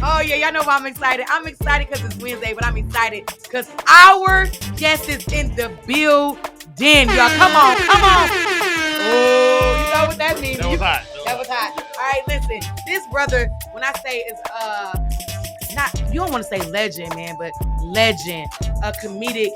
Oh, yeah, y'all know why I'm excited. I'm excited because it's Wednesday, but I'm excited because our guest is in the building. Y'all, come on. Oh, you know what that means. That was hot. That was hot. All right, listen. This brother, when I say is not, you don't want to say legend, man, but legend, a comedic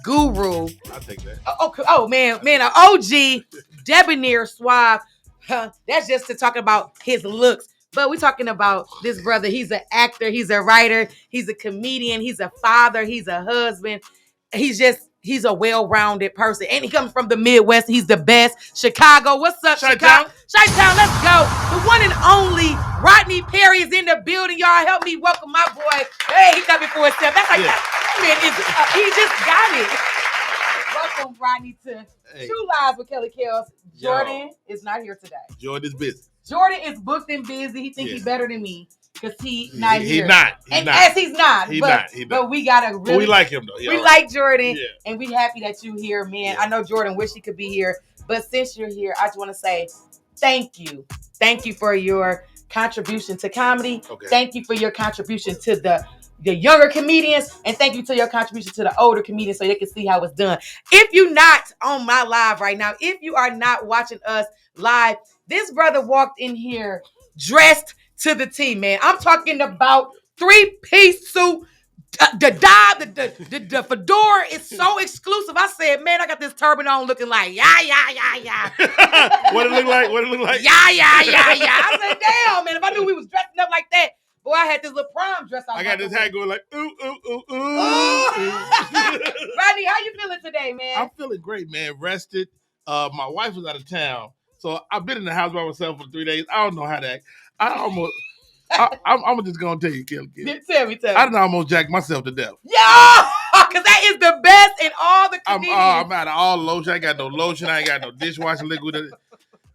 guru. I'll take that. Oh man, an OG, debonair, suave. That's just to talk about his looks. But we're talking about this brother. He's an actor. He's a writer. He's a comedian. He's a father. He's a husband. He's a well-rounded person. And he comes from the Midwest. He's the best. Chicago. What's up, Chicago? Chi-Town, let's go. The one and only Rodney Perry is in the building. Y'all help me welcome my boy. Hey, he coming for himself. That's like, man, he just got it. Welcome, Rodney, to Two Lives with Kelly Kellz. Jordan is not here today. Jordan is busy. Jordan is booked and busy. He thinks he's better than me because he's not here. He's not. But we got to really... we like him, though. We like Jordan, and we happy that you're here, man. Yeah. I know Jordan wish he could be here, but since you're here, I just want to say thank you. Thank you for your contribution to comedy. Okay. Thank you for your contribution to the younger comedians, and thank you to your contribution to the older comedians so they can see how it's done. If you're not on my live right now, if you are not watching us live, this brother walked in here dressed to the T, man. I'm talking about 3-piece suit. The fedora is so exclusive. I said, man, I got this turban on looking like, yeah. What it look like? Yeah. I said, damn, man, if I knew we was dressing up like that, boy, I had this little prom dress on. I got this hat going like, ooh. Rodney, how you feeling today, man? I'm feeling great, man. Rested. My wife was out of town. So I've been in the house by myself for 3 days. I don't know how to act. I'm just going to tell you, Kelly. Tell me. I done almost jacked myself to death. Yeah, because that is the best in all the comedians. I'm out of all lotion. I ain't got no lotion. I ain't got no dishwashing liquid.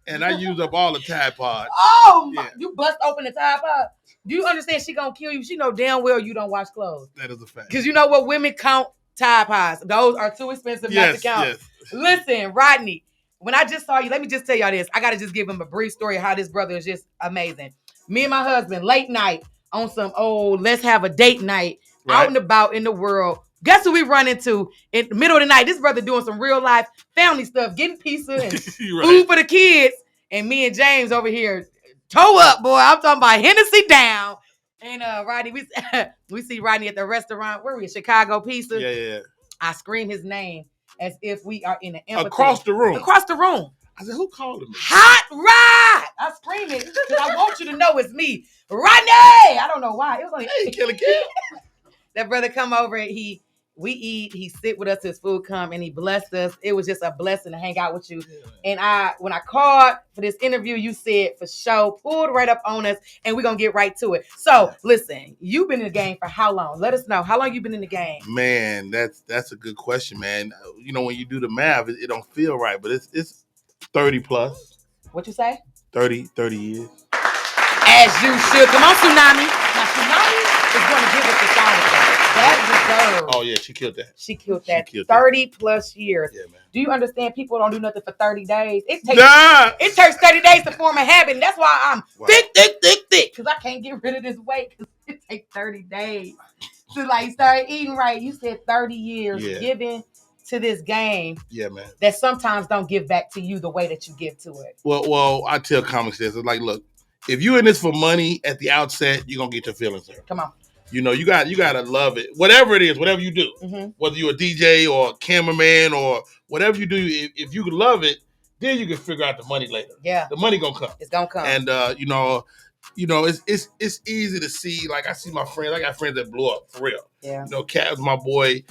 And I use up all the Tide Pods. Oh, my. You bust open the Tide Pod. Do you understand she going to kill you? She know damn well you don't wash clothes. That is a fact. Because you know what? Women count Tide Pods. Those are too expensive not to count. Yes. Listen, Rodney. When I just saw you, let me just tell y'all this. I got to just give him a brief story of how this brother is just amazing. Me and my husband, late night, on some let's have a date night, out and about in the world. Guess who we run into in the middle of the night? This brother doing some real life family stuff, getting pizza and food for the kids. And me and James over here, toe up, boy. I'm talking about Hennessy down. And Rodney, we see Rodney at the restaurant. Where we at? Chicago Pizza. Yeah. I scream his name as if we are in an empathy. Across the room. I said, who called him? Hot Rod! I screamed it because I want you to know it's me. Rodney! I don't know why. It was like, hey, Kelly Kellz. That brother come over and we eat, he sit with us, his food come, and he blessed us. It was just a blessing to hang out with you. Yeah. And when I called for this interview, you said for sure, pulled right up on us, and we're going to get right to it. So, listen, you've been in the game for how long? Let us know. How long you been in the game? Man, that's a good question, man. You know, when you do the math, it don't feel right, but it's 30 plus. What you say? 30 years. As you should. Come on, Tsunami. Now, Tsunami is going to give us the sound effect. That deserves. Oh, yeah, she killed that. She killed that. 30 plus years. Yeah, man. Do you understand people don't do nothing for 30 days? It takes 30 days to form a habit. And that's why I'm thick. Because I can't get rid of this weight because it takes 30 days to start eating right. You said 30 years giving to this game. Yeah, man. That sometimes don't give back to you the way that you give to it. Well, I tell comics this. It's like, look, if you're in this for money at the outset, you're going to get your feelings hurt. Come on. You know, you got to love it. Whatever it is, whatever you do, whether you're a DJ or a cameraman or whatever you do, if you can love it, then you can figure out the money later. Yeah. The money going to come. It's going to come. And, it's easy to see, like I see my friends, I got friends that blew up for real. Yeah. You know, Kev's my boy,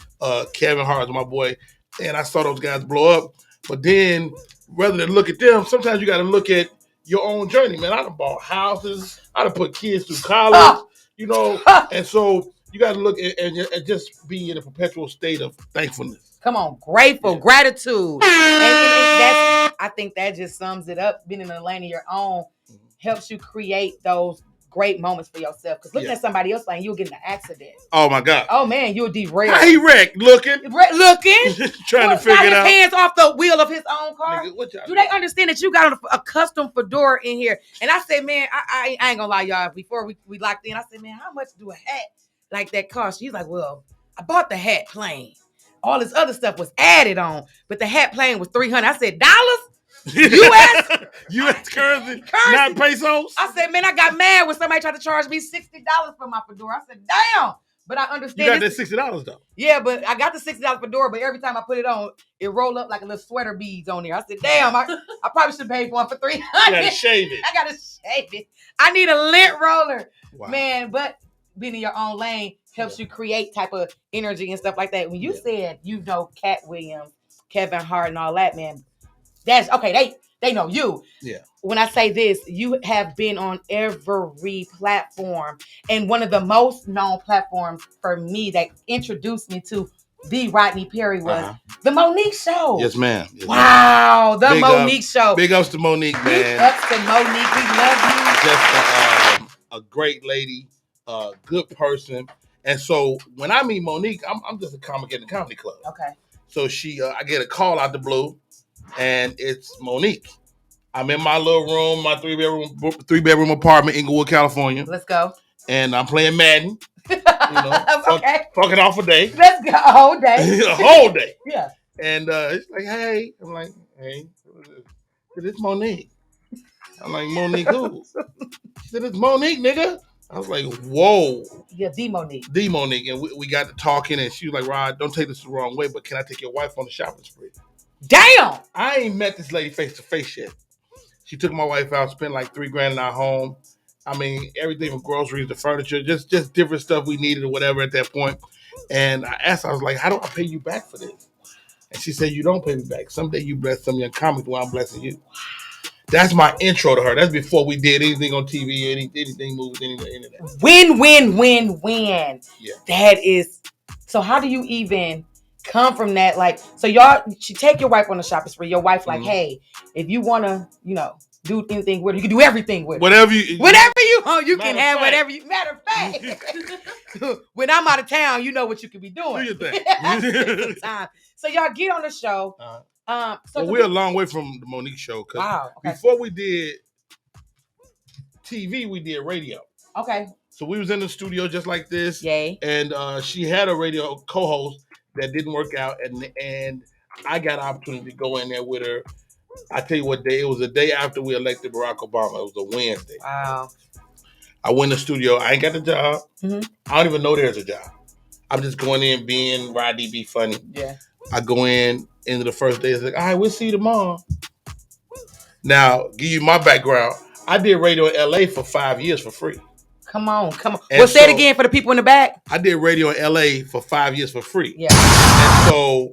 Kevin Hart's my boy, and I saw those guys blow up. But then, rather than look at them, sometimes you got to look at your own journey, man. I done bought houses. I done put kids through college, you know. And so you got to look at and just be in a perpetual state of thankfulness. Come on, grateful, gratitude. And I think that just sums it up. Being in the lane of your own helps you create those great moments for yourself. Because looking at somebody else like you'll get in an accident. Oh my God. Oh man, you'll derail. How he wrecked? Looking. Trying to figure it out. His hands off the wheel of his own car. Nigga, do they understand that you got a custom fedora in here? And I said, man, I ain't gonna lie, y'all. Before we locked in, I said, man, how much do a hat like that cost? She's like, well, I bought the hat plain. All this other stuff was added on, but the hat plain was $300. I said, U.S. U.S. currency, not pesos. I said, man, I got mad when somebody tried to charge me $60 for my fedora. I said, damn. But I understand. You got that $60 though. Yeah, but I got the $60 fedora, but every time I put it on, it rolled up like a little sweater beads on there. I said, damn, I probably should pay for one for $300. You gotta shave it. I gotta shave it. I need a lint roller. Wow. Man, but being in your own lane helps you create type of energy and stuff like that. When you said Cat Williams, Kevin Hart, and all that, man, that's okay. They know you. Yeah. When I say this, you have been on every platform, and one of the most known platforms for me that introduced me to the Rodney Perry was the Monique Show. Yes, ma'am. Wow, the Monique Show. Big ups to Monique, man. Big ups to Monique. We love you. Just a great lady, good person. And so when I meet Monique, I'm just a comic in the comedy club. Okay. So I get a call out the blue, and it's Monique. I'm in my little room, my three-bedroom apartment, Inglewood, California. Let's go. And I'm playing Madden. Fucking off a day. Let's go. A whole day. A whole day. Yeah. And it's like, hey. I'm like, hey. It's Monique. I'm like, Monique who? She said, it's Monique, nigga. I was like, whoa. Yeah, the Monique. The Monique. And we got to talking, and she was like, Rod, don't take this the wrong way, but can I take your wife on the shopping spree? Damn! I ain't met this lady face to face yet. She took my wife out, spent like $3,000 in our home. I mean, everything from groceries to furniture, just different stuff we needed or whatever at that point. And I asked her, I was like, how do I pay you back for this? And she said, you don't pay me back. Someday you bless some young comics while I'm blessing you. That's my intro to her. That's before we did anything on TV, anything movies, any of that. Win. Yeah. That is. So how do you even come from that? Like, so she take your wife on the shopping spree. Your wife like, hey, if you want to, do anything with her, you can do everything with her. Whatever you want, you can have whatever you. Matter of fact, when I'm out of town, you know what you could be doing. Do your thing. So y'all get on the show. We're a long way from the Monique Show. Wow. Okay. Before we did TV, we did radio. Okay. So we was in the studio just like this. Yay. And she had a radio co-host that didn't work out, and I got an opportunity to go in there with her. I tell you what day, it was the day after we elected Barack Obama. It was a Wednesday. Wow. I went in the studio. I ain't got the job. Mm-hmm. I don't even know there's a job. I'm just going in being Rodney, be funny. Yeah. I go into the first day. It's like, all right, we'll see you tomorrow. Now, give you my background. I did radio in LA for 5 years for free. Come on. Well, say it again for the people in the back. I did radio in LA for 5 years for free. Yeah. And so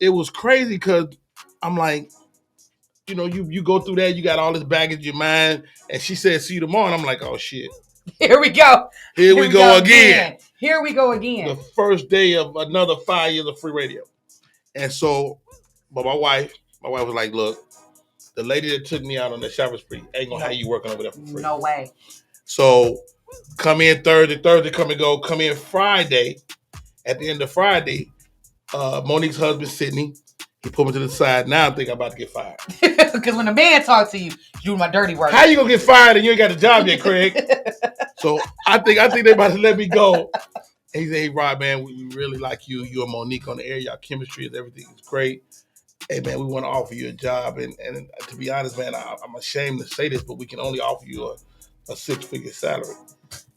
it was crazy because I'm like, you go through that, you got all this baggage in your mind, and she said, see you tomorrow. And I'm like, oh, shit. Here we go. Here we go again. Here we go again. The first day of another 5 years of free radio. And so, but my wife was like, look, the lady that took me out on the shopping spree ain't gonna have you working over there for free. No way. So come in Thursday come and go. Come in Friday. At the end of Friday, Monique's husband, Sydney, he put me to the side. Now I think I'm about to get fired. Because when a man talks to you, you do my dirty work. How you gonna get fired and you ain't got the job yet, Craig? So I think they about to let me go. And he said, hey, Rod, man, we really like you. You and Monique on the air. Y'all chemistry is everything is great. Hey, man, we want to offer you a job. And to be honest, man, I'm ashamed to say this, but we can only offer you a six-figure salary.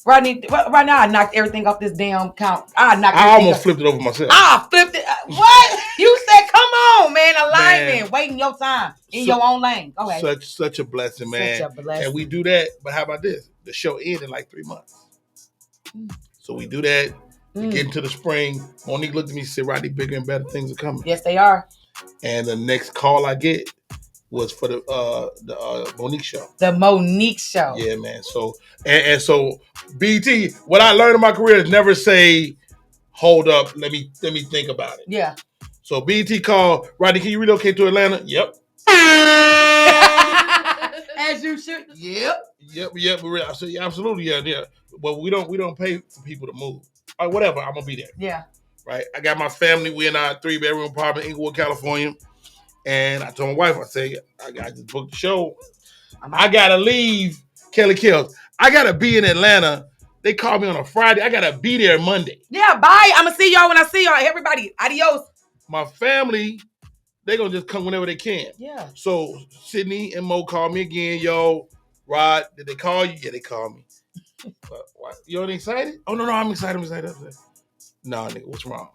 Rodney, right now I knocked everything off this damn count. I almost flipped it over myself. Flipped it. What? You said, come on, man. Alignment. Waiting your time in your own lane. Okay. Such a blessing, man. Such a blessing. And we do that. But how about this? The show ended in like 3 months. So we do that. We get into the spring. Monique looked at me and said, Rodney, bigger and better things are coming. Yes, they are. And the next call I get was for the Monique Show. The Monique Show. Yeah, man. So and so BT, what I learned in my career is never say, hold up, let me think about it. Yeah. So BT called, Rodney, can you relocate to Atlanta? Yep. As you should. Yep. Yep. I said, yeah, absolutely, yeah. But we don't pay for people to move. Like, whatever, I'm gonna be there. Yeah. Right. I got my family. We in our 3-bedroom apartment in Inglewood, California. And I told my wife, I say, I just booked the show. I gotta leave Kelly Kellz. I gotta be in Atlanta. They called me on a Friday. I gotta be there Monday. Yeah, bye. I'm gonna see y'all when I see y'all. Everybody, adios. My family, they gonna just come whenever they can. Yeah. So Sydney and Mo called me again. Yo, Rod, did they call you? Yeah, they called me. What? You ain't excited? Oh no, I'm excited. I said, no, nigga, what's wrong?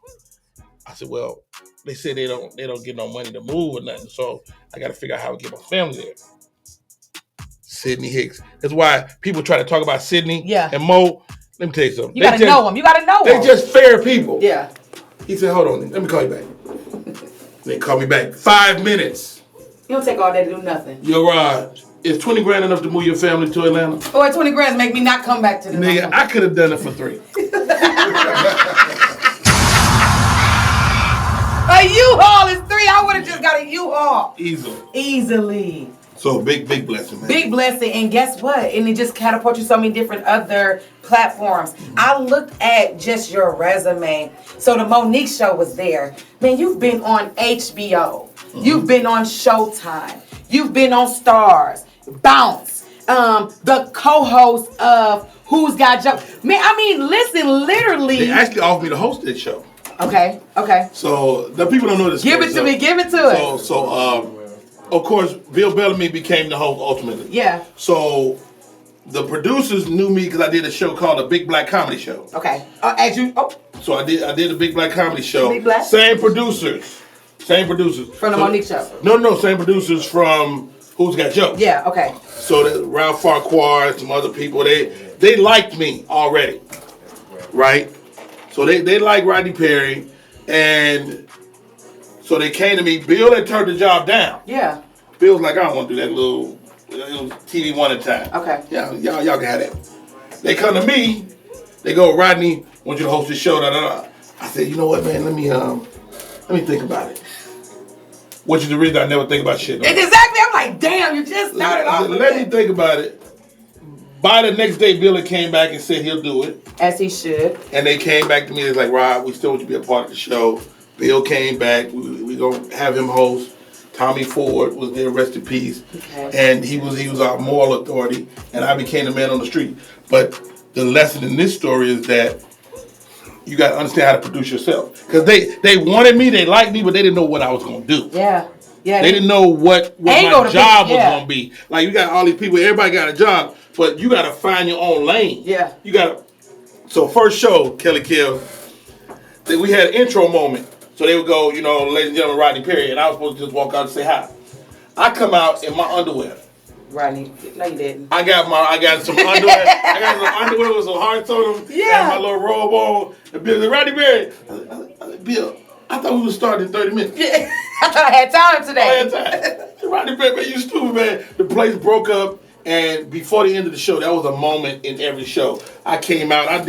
I said, well, they said they don't get no money to move or nothing. So I gotta figure out how to get my family there. Sydney Hicks. That's why people try to talk about Sydney and Mo. Let me tell you something. You gotta know them. You gotta know them. They just fair people. Yeah. He said, hold on, let me call you back. They call me back. 5 minutes. You don't take all that to do nothing. Yo, Rod, is 20 grand enough to move your family to Atlanta? Or 20 grand make me not come back to the nigga, I could have done it for 3. A U-Haul is 3. I would have just got a U-Haul. Easily. So big blessing, man. Big blessing. And guess what? And it just catapults you so many different other platforms. I looked at just your resume. So the Monique show was there. Man, you've been on HBO. You've been on Showtime. You've been on Stars. Bounce. The co-host of Who's Got Jokes. Man, I mean, listen, literally. They actually offered me to host that show. Okay. So the people don't know this. Give it to me. So of course, Bill Bellamy became the host ultimately. Yeah. So the producers knew me because I did a show called The Big Black Comedy Show. Okay. So I did a Big Black Comedy Show. Big Black? Same producers. From the Monique show? No, same producers from Who's Got Jokes. Yeah, okay. So Ralph Farquhar and some other people, they liked me already. Right? So they like Rodney Perry, and so they came to me. Bill had turned the job down. Yeah. Bill was like, I don't want to do that little TV one at a time. Okay. Yeah, y'all can have that. They come to me. They go, Rodney, I want you to host this show. Da, da, da. I said, you know what, man? Let me think about it. Which is the reason I never think about shit. No. Exactly. I'm like, damn, you just started off. Let me think about it. By the next day, Billy came back and said he'll do it. As he should. And they came back to me. They're like, Rod, we still want you to be a part of the show. Bill came back. We gonna have him host. Tommy Ford was there, rest in peace. Okay. And he was our moral authority. And I became the man on the street. But the lesson in this story is that you got to understand how to produce yourself. Because they wanted me, they liked me, but they didn't know what I was going to do. Yeah. They didn't know what my job was going to be. Like, you got all these people, everybody got a job, but you got to find your own lane. Yeah. You got to. So, first show, Kelly Kellz, we had an intro moment. So they would go, ladies and gentlemen, Rodney Perry, and I was supposed to just walk out and say hi. I come out in my underwear. Rodney, no you didn't. I got some underwear. I got some underwear with some hearts on them. Yeah. And my little robe on. And Bill said, Rodney Perry. I said, Bill, I thought we would start in 30 minutes. Yeah. I thought I had time today. I had time. Rodney Perry, man, you stupid, man. The place broke up. And before the end of the show, that was a moment in every show. I came out.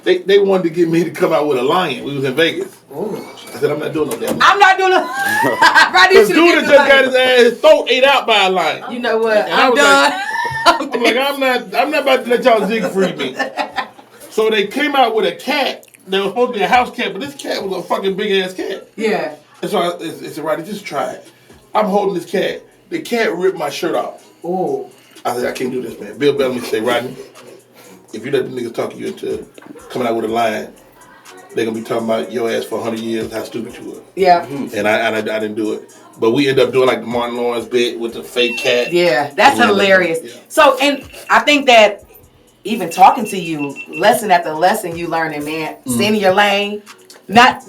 They wanted to get me to come out with a lion. We was in Vegas. Ooh. I said, I'm not doing no damn. I'm not doing no. Because dude just got his throat ate out by a lion. You know what? I'm done. Like, I'm not about to let y'all Siegfried me. So they came out with a cat. They was supposed to be a house cat, but this cat was a fucking big ass cat. Yeah. And so I said, Rodney, just try it. I'm holding this cat. The cat ripped my shirt off. Ooh. I said, I can't do this, man. Bill Bellamy said, Rodney, if you let the niggas talk you into coming out with a lion, they're going to be talking about your ass for 100 years, how stupid you were. Yeah. And I didn't do it. But we ended up doing like the Martin Lawrence bit with the fake cat. Yeah, that's hilarious. Yeah. So, and I think that even talking to you, lesson after lesson you learning, man, staying in your lane, not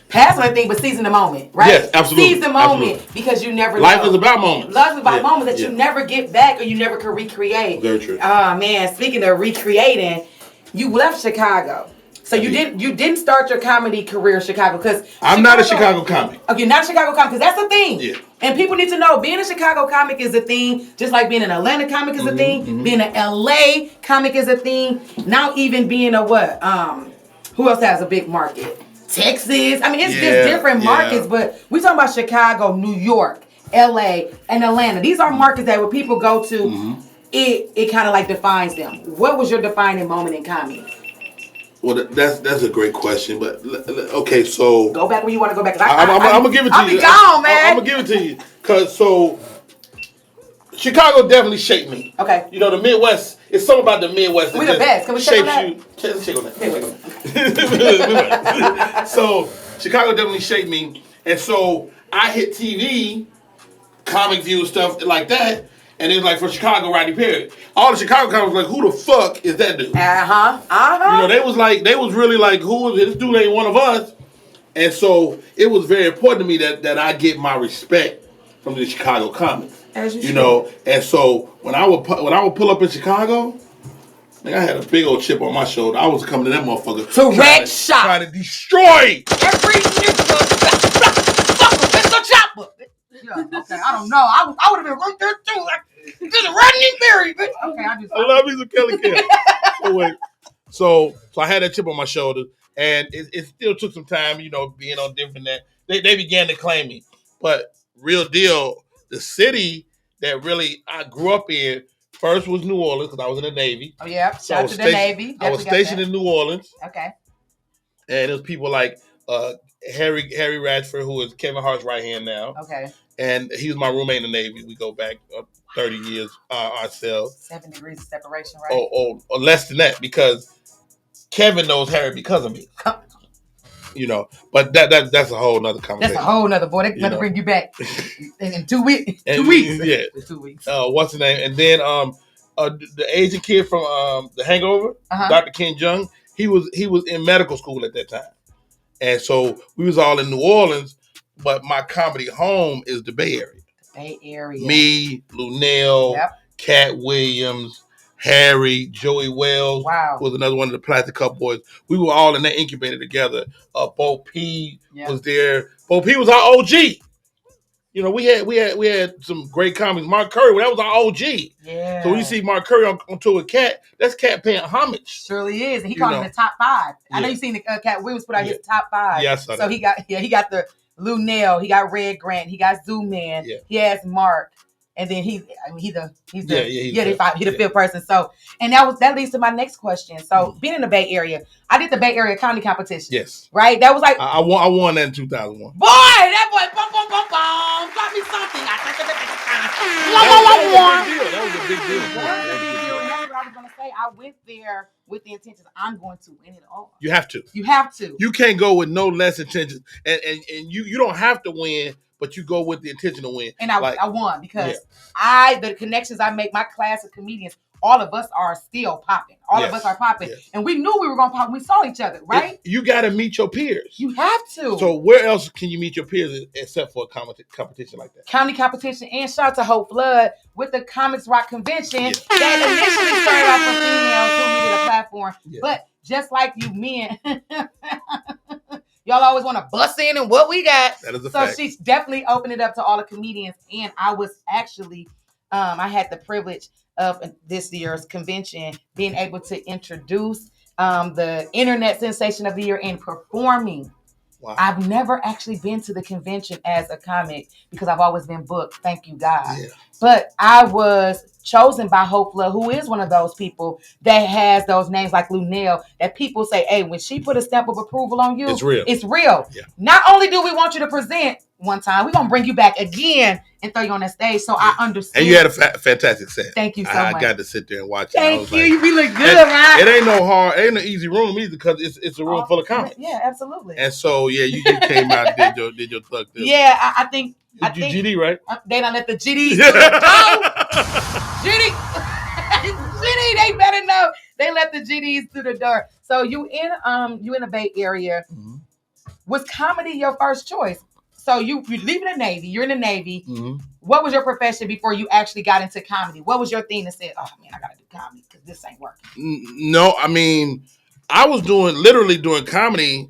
passing anything, but seizing the moment, right? Yes, absolutely. Seize the moment because you never Life is about moments. Life is about moments that you never get back or you never can recreate. Very true. Oh, man, speaking of recreating, you left Chicago. So you didn't start your comedy career in Chicago because I'm not a Chicago comic. Okay, not a Chicago comic because that's a thing. Yeah. And people need to know being a Chicago comic is a thing, just like being an Atlanta comic is a thing. Being an LA comic is a thing. Now even being a what? Who else has a big market? Texas. I mean, it's just different markets, but we talking about Chicago, New York, LA, and Atlanta. These are markets that when people go to, it kind of like defines them. What was your defining moment in comedy? Well, that's a great question, but okay, so go back when you want to go back. I'm gonna give it to you. I'll be gone, man. I'm gonna give it to you, cause Chicago definitely shaped me. Okay. You know, the Midwest, it's something about the Midwest that we the best. Can we check on that? Let's check on that. So Chicago definitely shaped me, and so I hit TV, Comic View stuff like that. And it was like for Chicago, Rodney Perry. All the Chicago comics were like, who the fuck is that dude? You know, they was really like, who is this dude? Ain't one of us. And so it was very important to me that I get my respect from the Chicago comics. As you should. Know, and so when I would pull up in Chicago, I had a big old chip on my shoulder. I was coming to that motherfucker trying to destroy every nigga. Fuck him, it's a chopper. Yeah, okay, I don't know. I would have been right there too. Like, this is Rodney Perry, bitch. Okay, I love me some Kelly Kellz. So I had that chip on my shoulder, and it still took some time, you know, being on different that they began to claim me. But real deal, the city that really I grew up in first was New Orleans because I was in the Navy. Oh yeah, shout out to the Navy. I was stationed in New Orleans. Okay. And it was people like Harry Ratchford, who is Kevin Hart's right hand now. Okay. And he was my roommate in the Navy. We go back 30 years ourselves. 7 degrees of separation, right? Or less than that, because Kevin knows Harry because of me. You know, but that's a whole nother conversation. That's a whole nother boy. They're gonna bring you back in 2 weeks. 2 weeks. Yeah. 2 weeks. What's his name? And then the Asian kid from The Hangover, Dr. Ken Jung, he was in medical school at that time. And so we was all in New Orleans, but my comedy home is the Bay Area. Bay Area. Me, Lunell, Cat Williams, Harry, Joey Wells, who was another one of the Plastic Cup Boys. We were all in that incubator together. Bo P was there. Bo P was our OG. You know, we had some great comics. Mark Curry, that was our OG. Yeah. So when you see Mark Curry on tour with Cat, that's Cat paying homage. Surely is. And he called him the top 5. I know you seen the Cat Williams put out his top 5. Yeah, I saw that. So he got the Lunell, he got Red Grant, he got Zoo Man, he has Mark, and then he's the fifth person. So, and that leads to my next question. So, being in the Bay Area, I did the Bay Area comedy competition. Yes. Right? That was like I won that in 2001. Boy, that boy bum got me something. That was a big deal. And that's what I was gonna say. I went there with the intentions I'm going to win it all. You have to. You can't go with no less intentions, and you don't have to win, but you go with the intention to win. And I won because the connections I make, my class of comedians, all of us are still popping. All of us are popping. Yes. And we knew we were going to pop when we saw each other, right? You got to meet your peers. You have to. So where else can you meet your peers except for a competition like that? Comedy competition, and shout out to Hope Flood with the Comics Rock Convention that initially started off for females who needed a platform. But just like you men, y'all always want to bust in and what we got. That is a fact. So she's definitely opened it up to all the comedians. And I was actually, I had the privilege of this year's convention being able to introduce the internet sensation of the year and performing. Wow. I've never actually been to the convention as a comic because I've always been booked. Thank you, God. Yeah. But I was chosen by Hope Love, who is one of those people that has those names like Lunell that people say, hey, when she put a stamp of approval on you, it's real. It's real. Yeah. Not only do we want you to present one time, we're going to bring you back again and throw you on that stage. So I understand. And you had a fantastic set. Thank you so much. I got to sit there and watch it. Thank you. You look good, right? It ain't no hard, it ain't an easy room either because it's a room full of comics. Yeah, absolutely. And so, you came out and did your thug thing. Yeah, I think. GD, right? They don't let the GDs go. GD, they better know. They let the GDs through the door. So you in the Bay Area. Mm-hmm. Was comedy your first choice? So you leaving the Navy. You're in the Navy. Mm-hmm. What was your profession before you actually got into comedy? What was your thing that said, oh man, I gotta do comedy because this ain't working? No, I mean, I was literally doing comedy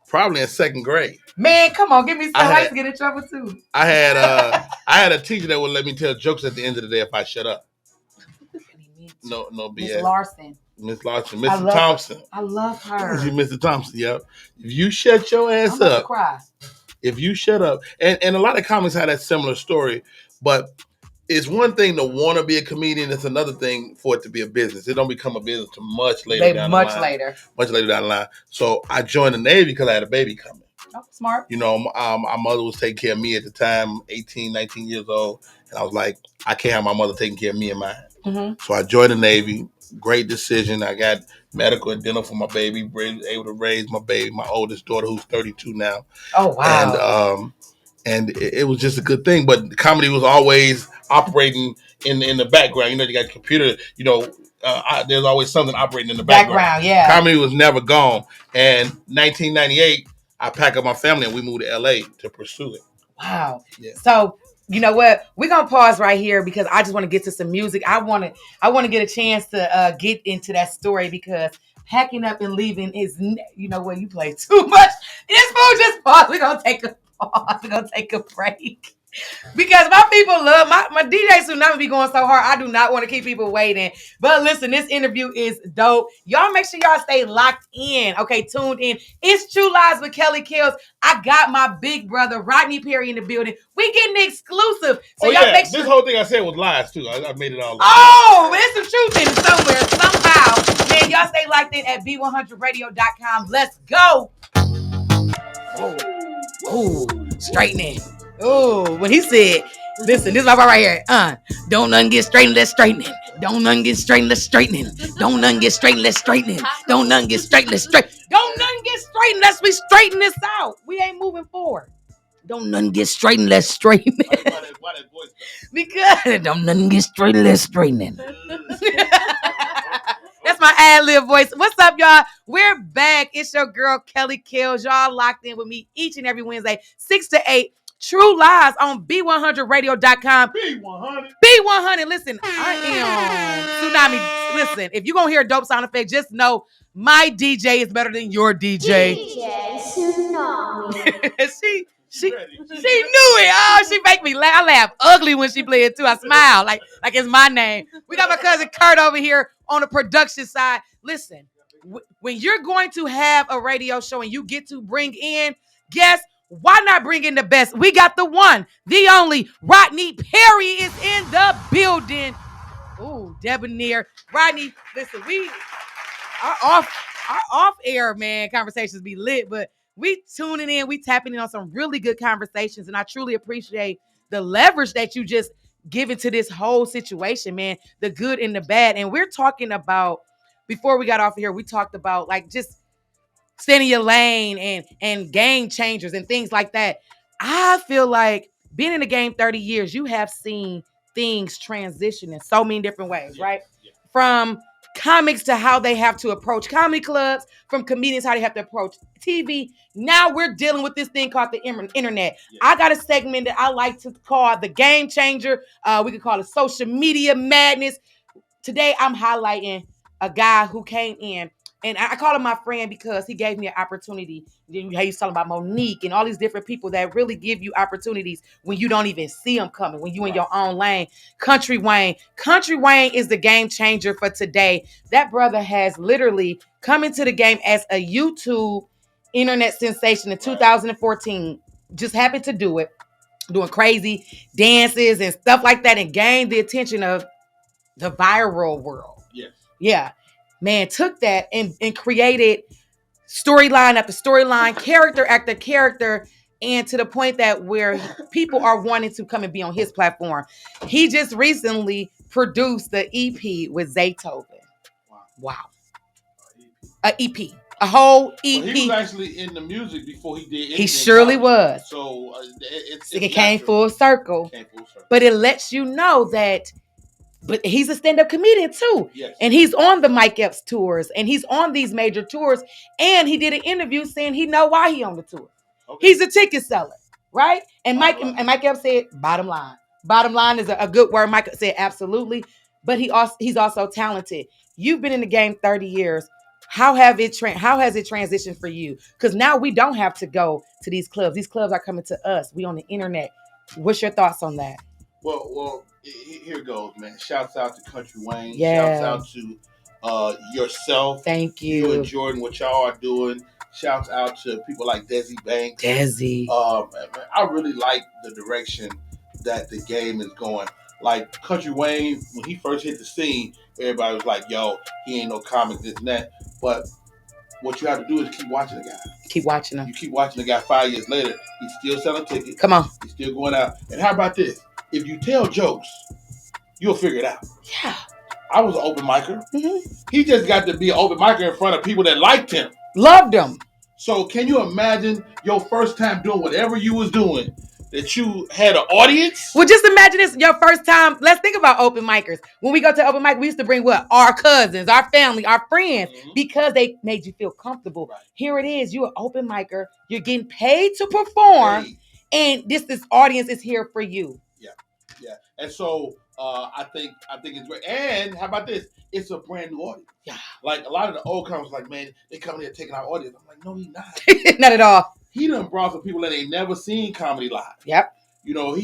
probably in 2nd grade. Man, come on, give me some. I used to get in trouble too. I had a teacher that would let me tell jokes at the end of the day if I shut up. No BS. Miss Larson. Mr. Thompson. I love her. Mr. Thompson, yep. If you shut your ass I'm up. Cry. If you shut up, and a lot of comics have that similar story, but it's one thing to want to be a comedian. It's another thing for it to be a business. It don't become a business till much later down the line. Much later down the line. So I joined the Navy because I had a baby coming. Oh, smart. You know, my mother was taking care of me at the time, 18, 19 years old. And I was like, I can't have my mother taking care of me and mine. Mm-hmm. So I joined the Navy. Great decision. I got medical and dental for my baby, able to raise my baby, my oldest daughter, who's 32 now. Oh, wow. And it was just a good thing. But the comedy was always operating in the background. You know, you got a computer, you know, there's always something operating in the background. Yeah. Comedy was never gone. And 1998, I packed up my family and we moved to LA to pursue it. Wow. Yeah. So, you know what? We're going to pause right here because I just want to get to some music. I want to get a chance to get into that story because packing up and leaving is, you know what, you play too much. This fool just pause. We're going to take a pause. We're going to take a break. Because my people love my DJ Tsunami be going so hard. I do not want to keep people waiting. But listen, this interview is dope. Y'all make sure y'all stay locked in. Okay, tuned in. It's True Lies with Kelly Kellz. I got my big brother Rodney Perry in the building. We getting exclusive. So y'all make sure. This whole thing I said was lies too. I made it all up. Oh, there's some truth in it somewhere, somehow. Man, y'all stay locked in at b100radio.com. Let's go. Oh, straightening. Oh, when he said, listen, this is my part right here. Don't none get straightened, let's straightening. Don't none get straightened, let's straightening. Don't none get straightened, let's straightening. Don't none get straightened, let's straighten. Don't none get straightened, let's we straighten this out. We ain't moving forward. Don't none get straightened, let's straighten. Why that voice? Because don't none get straightened, let's straightening. That's my ad-lib voice. What's up, y'all? We're back. It's your girl, Kelly Kellz. Y'all locked in with me each and every Wednesday, 6 to 8. True Lies on b100radio.com. B100. Listen, I am Tsunami. Listen, if you're going to hear a dope sound effect, just know my DJ is better than your DJ. DJ Tsunami. She knew it. Oh, she make me laugh. I laugh ugly when she play it too. I smile like it's my name. We got my cousin Kurt over here on the production side. Listen, when you're going to have a radio show and you get to bring in guests, why not bring in the best? We got the one, the only Rodney Perry is in the building. Ooh, debonair. Rodney, listen, our off-air, man, conversations be lit, but we tuning in, we tapping in on some really good conversations, and I truly appreciate the leverage that you just given to this whole situation, man, the good and the bad. And we're talking about, before we got off of here, we talked about like just staying in your lane and game changers and things like that. I feel like being in the game 30 years, you have seen things transition in so many different ways, right? Yeah. From comics to how they have to approach comedy clubs, from comedians how they have to approach TV. Now we're dealing with this thing called the internet. Yeah. I got a segment that I like to call the game changer. We could call it social media madness. Today I'm highlighting a guy who came in, and I call him my friend because he gave me an opportunity. He's talking about Monique and all these different people that really give you opportunities when you don't even see them coming, when you in your own lane. Country Wayne is the game changer for today. That brother has literally come into the game as a YouTube internet sensation in 2014. Just happened to do it, doing crazy dances and stuff like that, and gained the attention of the viral world. Yes. Yeah. Man, took that and created storyline after storyline, character after character, and to the point that where people are wanting to come and be on his platform. He just recently produced the EP with Zaytoven. Wow. A EP. A whole EP. Well, he was actually in the music before he did anything. He surely was. So it came full circle. But it lets you know that. But he's a stand-up comedian too. Yes. And he's on the Mike Epps tours. And he's on these major tours. And he did an interview saying he know why he on the tour. Okay. He's a ticket seller, right? And Mike Epps said, bottom line. Bottom line is a good word. Mike said, absolutely. But he's also talented. You've been in the game 30 years. How has it transitioned for you? Because now we don't have to go to these clubs. These clubs are coming to us. We on the internet. What's your thoughts on that? Well, here goes, man. Shouts out to Country Wayne. Yeah. Shouts out to yourself. Thank you. You and Jordan, what y'all are doing. Shouts out to people like Desi Banks. Desi. I really like the direction that the game is going. Like Country Wayne, when he first hit the scene, everybody was like, "Yo, he ain't no comic, this and that." But what you have to do is keep watching the guy. Keep watching him. You keep watching the guy. 5 years later, he's still selling tickets. Come on. He's still going out. And how about this? If you tell jokes, you'll figure it out. Yeah. I was an open micer. Mm-hmm. He just got to be an open micer in front of people that liked him. Loved him. So can you imagine your first time doing whatever you was doing, that you had an audience? Well, just imagine this, your first time. Let's think about open micers. When we go to open mic, we used to bring what? Our cousins, our family, our friends, because they made you feel comfortable. Right. Here it is. You're an open micer. You're getting paid to perform. And this audience is here for you. Yeah. And so I think it's great. And how about this? It's a brand new audience. Yeah. Like a lot of the old comics, like, man, they come here taking our audience. I'm like, no, he's not. Not at all. He done brought some people that ain't never seen comedy live. Yep. You know,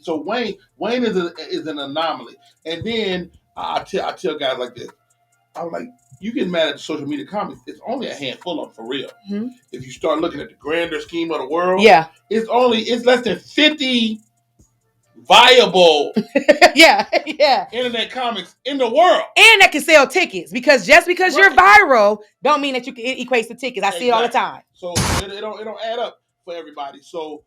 so Wayne is an anomaly. And then I tell guys like this. I was like, you get mad at the social media comics. It's only a handful of them for real. Mm-hmm. If you start looking at the grander scheme of the world, it's less than 50 viable internet comics in the world. And that can sell tickets, because just because you're viral don't mean that you can equate to tickets. I see it all the time. So it don't add up for everybody. So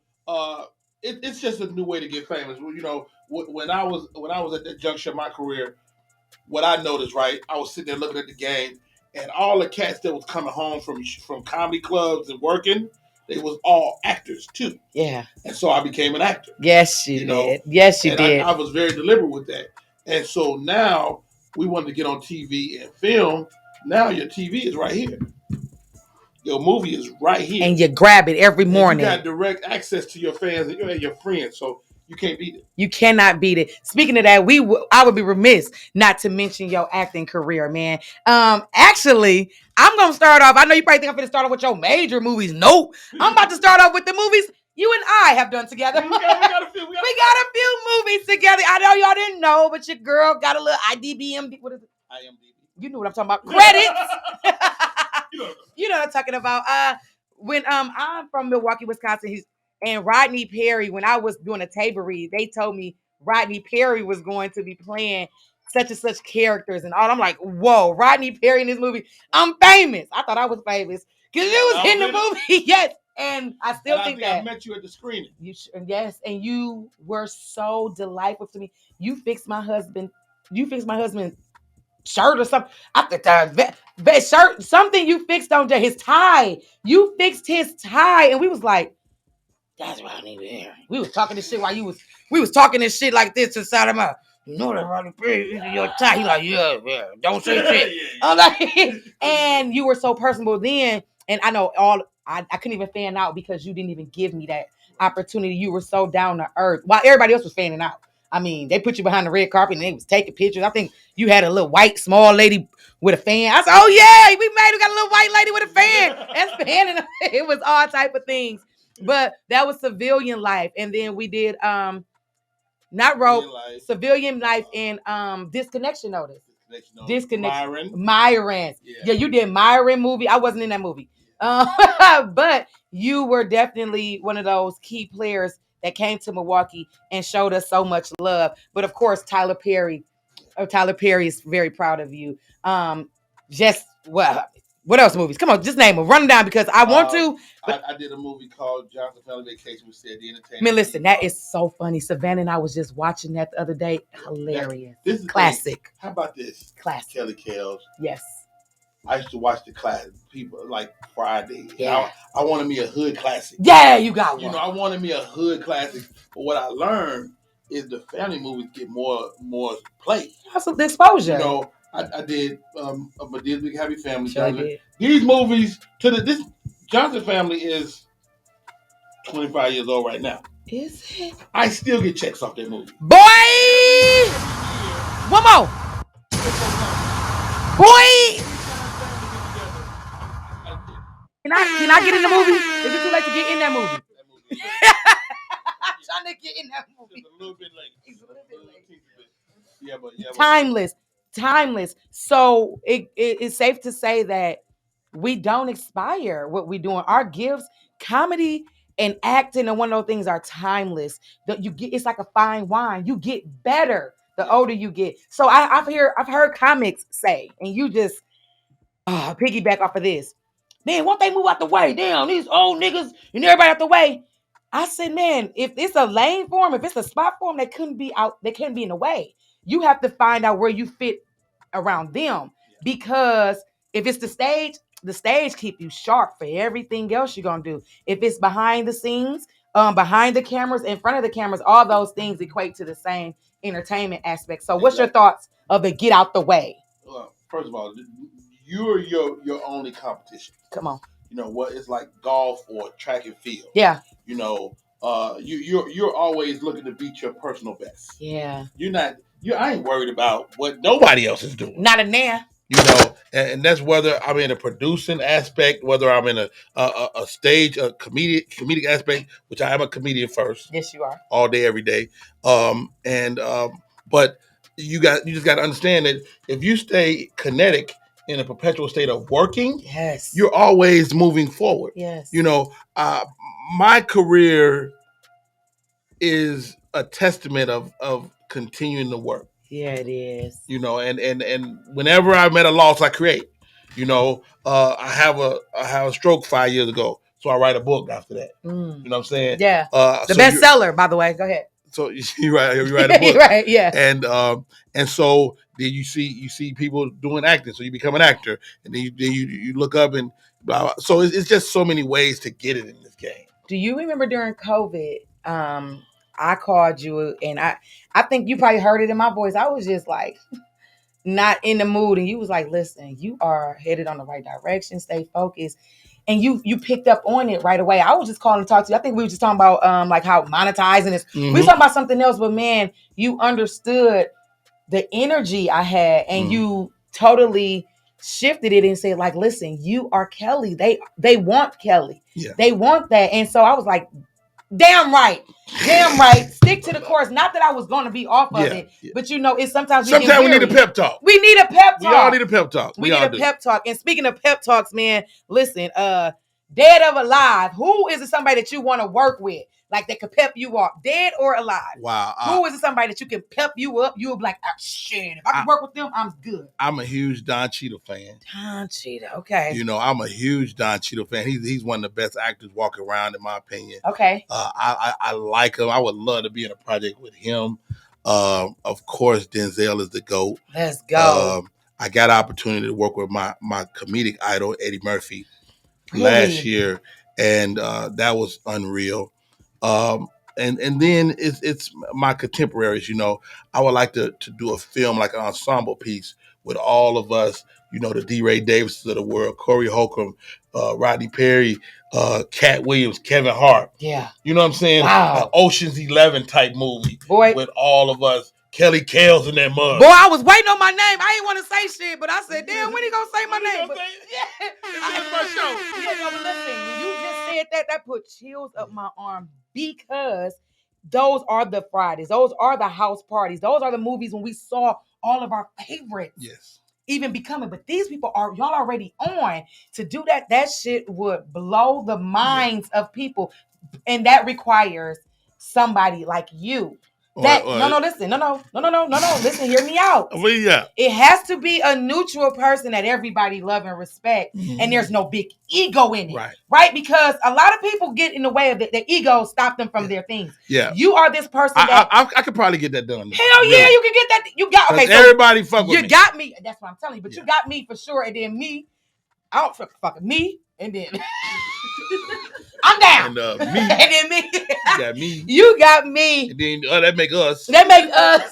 it's just a new way to get famous. You know, when I was at that juncture of my career, what I noticed, right, I was sitting there looking at the game, and all the cats that was coming home from comedy clubs and working, they was all actors too. Yeah. And so I became an actor. Yes, you did. Yes, you did. I was very deliberate with that. And so now we wanted to get on TV and film. Now your TV is right here. Your movie is right here. And you grab it every morning. And you got direct access to your fans and your friends. So you can't beat it. You cannot beat it. Speaking of that, I would be remiss not to mention your acting career, man. Actually, I'm going to start off. I know you probably think I'm going to start off with your major movies. Nope. I'm about to start off with the movies you and I have done together. We got a few movies together. I know y'all didn't know, but your girl got a little IDBM. What is it? IMDb. You know what I'm talking about. Credits. You know what I'm talking about. When I'm from Milwaukee, Wisconsin, and Rodney Perry, when I was doing a table read, they told me Rodney Perry was going to be playing such and such characters and all. I'm like, whoa, Rodney Perry in this movie. I'm famous. I thought I was famous because it was in the movie. Yes. And I still think that. I met you at the screening. Yes. And you were so delightful to me. You fixed my husband. Shirt or something. I think that shirt, something you fixed on his tie. You fixed his tie. And we was like, that's Rodney Perry. We was talking this shit while we was talking this shit like this inside of my, you know that Rodney Perry is your tie. He like, yeah, don't say shit. I'm like, and you were so personable then. And I know I couldn't even fan out because you didn't even give me that opportunity. You were so down to earth while everybody else was fanning out. I mean, they put you behind the red carpet and they was taking pictures. I think you had a little white small lady with a fan. I said, oh yeah, we got a little white lady with a fan. That's fanning. It was all type of things. But that was Civilian Life. And then we did Civilian Life and Disconnection Notice. Myron. Yeah, you did Myron movie. I wasn't in that movie. But you were definitely one of those key players that came to Milwaukee and showed us so much love. But of course, Tyler Perry is very proud of you. What else movies? Come on, just name them. Run them down because I want to. But I did a movie called Johnson Family Vacation with Tate, the entertainer. Man, listen, that is so funny. Savannah and I was just watching that the other day. Hilarious. This is classic. How about this? Classic. Kelly Kellz. Yes. I used to watch the classic people like Friday. Yeah. I wanted me a hood classic. Yeah, you got one. You know, I wanted me a hood classic. But what I learned is the family movies get more play. That's the exposure. You know, I did a Big Happy Family. Sure did. These movies this Johnson Family is 25 years old right now. Is it? I still get checks off that movie. Boy! One more. Boy! Can I get in the movie? Is it too late to get in that movie? I'm trying to get in that movie. Just a little bit late. Yeah, Timeless. So it's safe to say that we don't expire what we're doing. Our gifts, comedy and acting, and one of those things are timeless. That you get, it's like a fine wine. You get better the older you get. So I've heard comics say, and you just piggyback off of this. Man, won't they move out the way? Damn, these old niggas and everybody out the way. I said, man, if it's a lane for them, if it's a spot for them, they couldn't be out, they couldn't be in the way. You have to find out where you fit around them. Because if it's the stage keep you sharp for everything else you're gonna do. If it's behind the scenes, behind the cameras, in front of the cameras, all those things equate to the same entertainment aspect. So what's your thoughts of the get out the way? Well, first of all, you're your only competition. Come on. You know what? It's like golf or track and field. Yeah. You know, you're always looking to beat your personal best. Yeah. I ain't worried about what nobody else is doing. Not a nan. You know, and that's whether I'm in a producing aspect, whether I'm in a stage, a comedic aspect, which I am a comedian first. Yes, you are. All day, every day. But you just got to understand that if you stay kinetic in a perpetual state of working, yes, you're always moving forward. Yes. You know, my career is a testament of continuing to work. Yeah, it is. You know, and whenever I'm at a loss, I create. You know, I have a stroke 5 years ago, so I write a book after that. You know what I'm saying? Yeah. The bestseller, by the way. Go ahead. So you write a book, right? Yeah. And so then you see people doing acting, so you become an actor, and then you look up and blah, blah. So it's just so many ways to get it in this game. Do you remember during COVID? I called you, and I think you probably heard it in my voice. I was just like not in the mood, and you was like, "Listen, you are headed on the right direction. Stay focused." And you picked up on it right away. I was just calling to talk to you. I think we were just talking about like how monetizing is. Mm-hmm. We were talking about something else, but man, you understood the energy I had, and you totally shifted it and said, like, listen, you are Kelly. They want Kelly. Yeah. They want that. And so I was like, damn right. Stick to the course. Not that I was going to be off of it, but you know, it's sometimes we need a pep talk. We need a pep talk. We all need a pep talk. We need a pep talk. And speaking of pep talks, man, listen, dead or alive, who is it somebody that you want to work with? Like that could pep you up, dead or alive. Wow. Who is it somebody that you can pep you up? You'll be like, oh, shit, if I can work with them, I'm good. I'm a huge Don Cheadle fan. Don Cheadle, okay. You know, I'm a huge Don Cheadle fan. He's one of the best actors walking around, in my opinion. Okay. I like him. I would love to be in a project with him. Of course, Denzel is the GOAT. Let's go. I got an opportunity to work with my comedic idol, Eddie Murphy, last year, and that was unreal. And then it's my contemporaries. You know, I would like to do a film, like an ensemble piece with all of us. You know, the D. Ray Davises of the world, Corey Holcomb, Rodney Perry, Cat Williams, Kevin Hart. Yeah. You know what I'm saying? Wow. An Ocean's 11 type movie. Boy. With all of us. Kelly Kellz in that mud. Boy, I was waiting on my name. I didn't want to say shit, but I said, damn, when he gonna say my name? But, yeah. It's my show. Yeah, no, but listen, when you just said that put chills up my arm, because those are the Fridays. Those are the house parties. Those are the movies when we saw all of our favorites. Yes. Even becoming. But these people y'all already on. To do that shit would blow the minds of people. And that requires somebody like you. Listen. Listen, hear me out. Yeah. It has to be a neutral person that everybody love and respect, and there's no big ego in it, right? Because a lot of people get in the way of it. Their ego stop them from their things. Yeah, you are this person that I could probably get that done. Hell yeah, you can get that. You got okay. So everybody fuck with me. You got me. That's what I'm telling you. But you got me for sure, and then me. I don't fuck me, and then. I'm down. And me. And then me. You got me. You got me. And then that make us. That make us.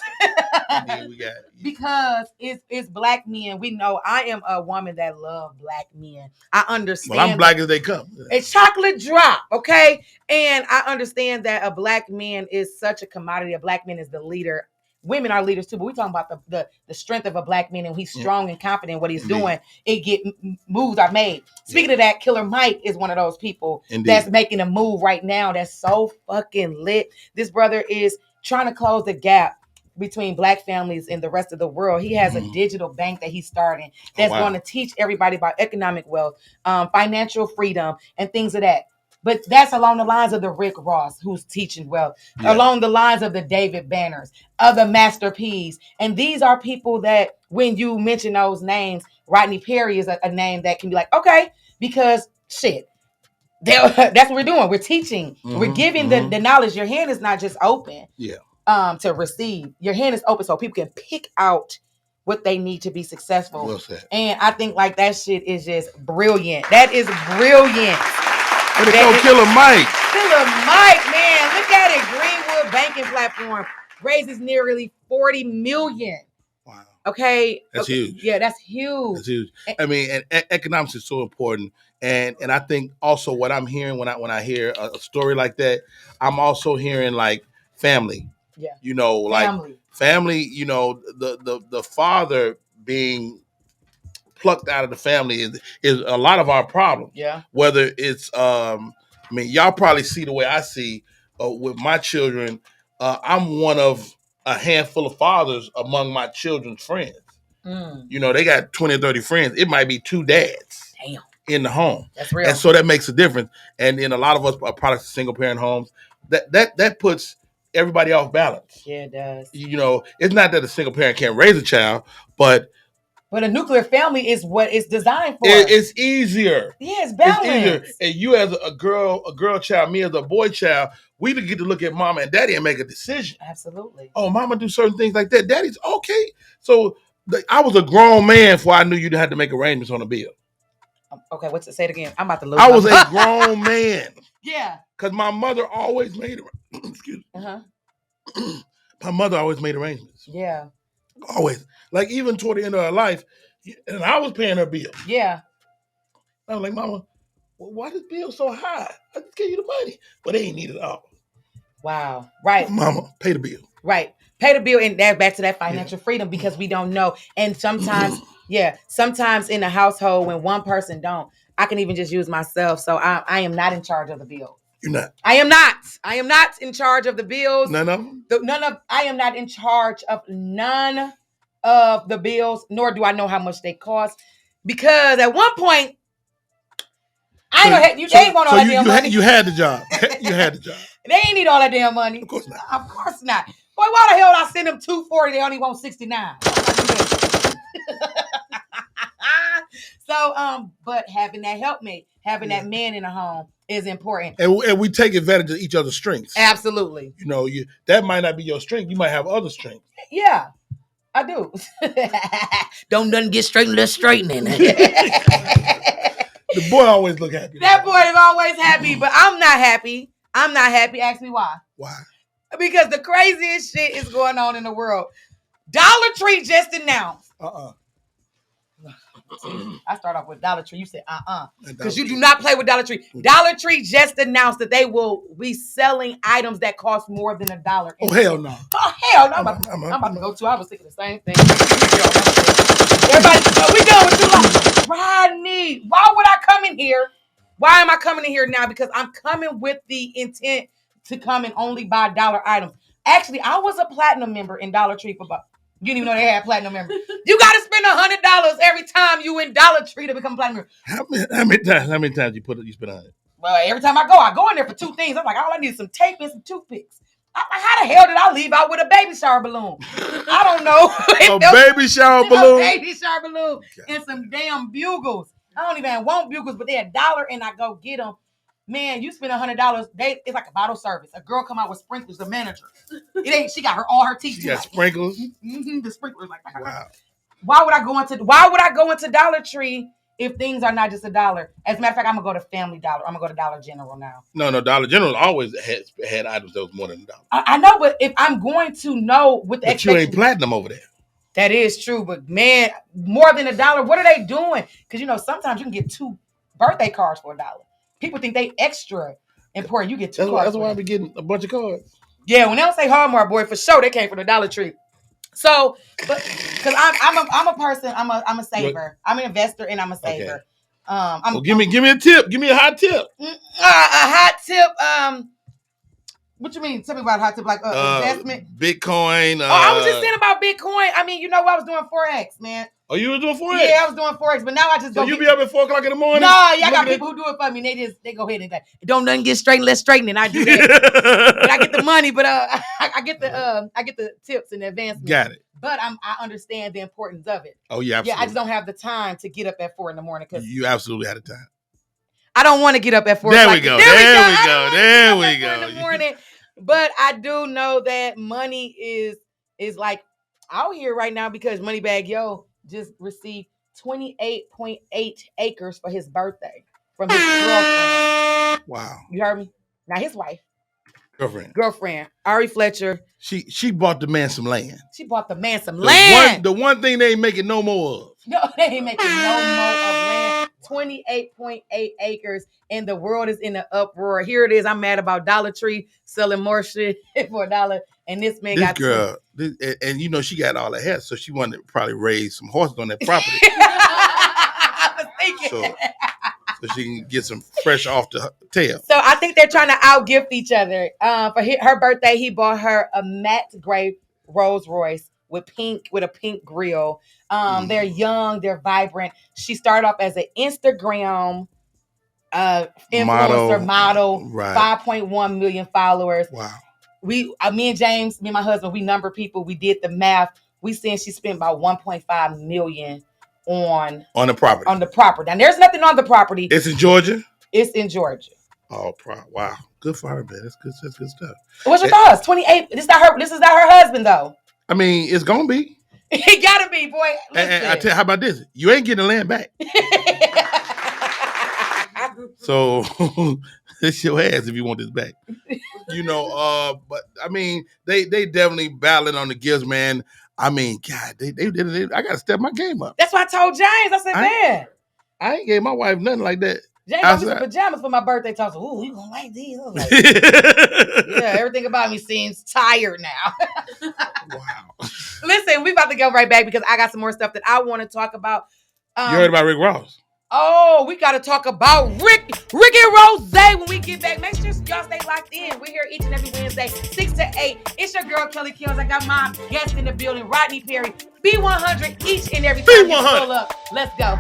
And then we got you. Because it's black men. We know I am a woman that love black men. I understand. Well, I'm black as they come. It's chocolate drop, okay? And I understand that a black man is such a commodity. A black man is the leader. Women are leaders too, but we're talking about the strength of a black man, and he's strong and confident in what he's doing. It get moves are made. Speaking of that, Killer Mike is one of those people that's making a move right now that's so fucking lit. This brother is trying to close the gap between Black families and the rest of the world. He has a digital bank that he's starting that's going to teach everybody about economic wealth, financial freedom, and things of that. But that's along the lines of the Rick Ross, who's teaching wealth, along the lines of the David Banners, of the Master P's. And these are people that, when you mention those names, Rodney Perry is a name that can be like, okay, because shit, that's what we're doing. We're teaching. We're giving the knowledge. Your hand is not just open to receive. Your hand is open so people can pick out what they need to be successful. Well said. And I think like that shit is just brilliant. That is brilliant. But it's no Killer Mike. Killer Mike, man. Look at it. Greenwood banking platform raises nearly $40 million. Wow. Okay. That's huge. Yeah, that's huge. That's huge. I mean, and economics is so important. And I think also what I'm hearing when I hear a story like that, I'm also hearing like family. Yeah. You know, like family, you know, the father being plucked out of the family is a lot of our problem. Yeah. Whether it's I mean, y'all probably see the way I see with my children. I'm one of a handful of fathers among my children's friends. You know, they got 20 or 30 friends. It might be 2 dads. Damn. In the home. That's real. And so that makes a difference. And in a lot of us are products of single parent homes. That puts everybody off balance. Yeah, it does. You know, it's not that a single parent can't raise a child, but a nuclear family is what it's designed for. It's easier. Yeah, it's balanced. It's easier. And you as a girl child, me as a boy child, we get to look at mama and daddy and make a decision. Absolutely. Oh, mama do certain things like that. Daddy's okay. So I was a grown man before I knew you had to make arrangements on a bill. Okay, what's it? Say it again. I'm about to lose. I was a grown man. Yeah. Because my mother always made excuse me. My mother always made arrangements. Yeah. Always. Like even toward the end of her life, and I was paying her bill. Yeah. I was like, Mama, why this bill so high? I just gave you the money. But they ain't need it all. Wow. Right. Mama, pay the bill. Right. Pay the bill, and that back to that financial freedom, because we don't know. And sometimes, sometimes in a household when one person don't, I can even just use myself. So I am not in charge of the bill. You're not. I am not. I am not in charge of the bills. None of them? I am not in charge of none of the bills, nor do I know how much they cost. Because at one point, they ain't want all that damn money. You had the job. You had the job. They ain't need all that damn money. Of course not. Of course not. Boy, why the hell would I send them $240? They only want $69. So, but having that helpmate, having that man in the home is important. And we take advantage of each other's strengths. Absolutely. You know, that might not be your strength. You might have other strengths. Yeah, I do. Don't nothing get straightened, let's straightening. The boy always look happy. That boy is always happy, but I'm not happy. I'm not happy. Ask me why. Why? Because the craziest shit is going on in the world. Dollar Tree just announced. I start off with Dollar Tree. You said because you do not play with Dollar Tree. Dollar Tree just announced that they will be selling items that cost more than $1. Oh hell no! Oh hell no! I'm about to go to. I was thinking the same thing. Everybody, we done with too long. Rodney, why would I come in here? Why am I coming in here now? Because I'm coming with the intent to come and only buy dollar items. Actually, I was a platinum member in Dollar Tree for about. You didn't even know they had platinum members. You got to spend $100 every time you in Dollar Tree to become platinum member. How many times you spend $100? Well, every time I go in there for 2 things. I'm like, all I need is some tape and some toothpicks. I'm like, how the hell did I leave out with a baby shower balloon? I don't know. Baby shower balloon? A baby shower balloon and some damn bugles. I don't even want bugles, but they're $1 and I go get them. Man, you spend $100. It's like a bottle service. A girl come out with sprinklers. The manager. It ain't. She got all her teeth. She got sprinklers. The sprinklers. Like wow. Why would I go into Dollar Tree if things are not just $1? As a matter of fact, I'm gonna go to Family Dollar. I'm gonna go to Dollar General now. No, Dollar General always had items that was more than $1. I know, but if I'm going to know with the expectation, you ain't platinum over there. That is true, but man, more than $1. What are they doing? Because sometimes you can get 2 birthday cards for $1. People think they extra important. You get 2 cards. That's why I be getting a bunch of cards. Yeah, when they don't say Hallmark, boy, for sure they came from the Dollar Tree. So, but because I'm a person, I'm a saver. I'm an investor and I'm a saver. Okay. Give me a tip. Give me a hot tip. A hot tip. What you mean? Tell me about hot tip, like investment. Bitcoin. I was just saying about Bitcoin. I mean, I was doing Forex, man. Oh, you was doing Forex? Yeah, I was doing Forex, but now I just so you be up at 4 o'clock in the morning? No, I got people who do it for me. They go ahead and like, don't nothing get straightened, let's straighten it. I do that. But I get the money, but I get the tips and the advancements. Got it. But I understand the importance of it. Oh yeah, absolutely. Yeah, I just don't have the time to get up at 4 in the morning because you absolutely had the time. I don't want to get up at 4. There we go. There we go. In the morning. But I do know that money is like out here right now because Moneybag Yo just received 28.8 acres for his birthday from his girlfriend. Wow. You heard me? Now his wife. Girlfriend. Ari Fletcher. She bought the man some land. She bought the man some land. The one thing they ain't making no more of. No, they ain't making no more of land. 28.8 acres, and the world is in an uproar. Here it is. I'm mad about Dollar Tree selling more shit for $1, and this man got girl. And she got all her hair, so she wanted to probably raise some horses on that property. I was thinking. So she can get some fresh off the tail. So I think they're trying to outgift each other. For her birthday, he bought her a matte gray Rolls Royce with a pink grill. They're young, they're vibrant. She started off as an Instagram influencer model, right. 5.1 million followers. Wow. Me and my husband, we number people. We did the math. We seen she spent about 1.5 million on the property. On the property. Now there's nothing on the property. It's in Georgia? It's in Georgia. Oh, wow. Good for her, man. That's good stuff. What's your thoughts? 28. This is not her husband though. I mean, it's gonna be. It gotta be, boy. And I tell you, how about this? You ain't getting the land back. So it's your ass if you want this back. But I mean, they definitely battling on the gifts, man. I mean, God, they I gotta step my game up. That's why I told James. I said, man, I ain't gave my wife nothing like that. James got me some pajamas for my birthday. Told me, ooh, you gonna like these? I was like, yeah, everything about me seems tired now. Wow. Listen, we about to go right back because I got some more stuff that I want to talk about. You heard about Rick Ross? Oh, we got to talk about Rick and Rose when we get back. Make sure y'all stay locked in. We're here each and every Wednesday, 6 to 8. It's your girl, Kelly Kellz. I got my guest in the building, Rodney Perry. B100 each and every time you pull up. Let's go.